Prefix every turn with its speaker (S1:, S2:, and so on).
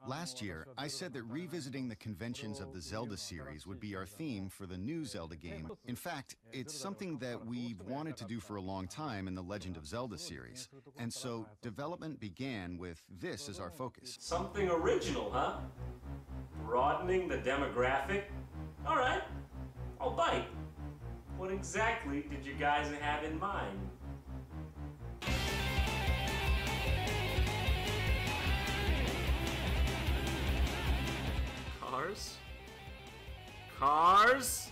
S1: Last year, I said that revisiting the conventions of the Zelda series would be our theme for the new Zelda game. In fact, it's something that we've wanted to do for a long time in the Legend of Zelda series. And so, development began with this as our focus.
S2: Something original, huh? Broadening the demographic? Alright, I'll bite. What exactly did you guys have in mind? Cars? Cars?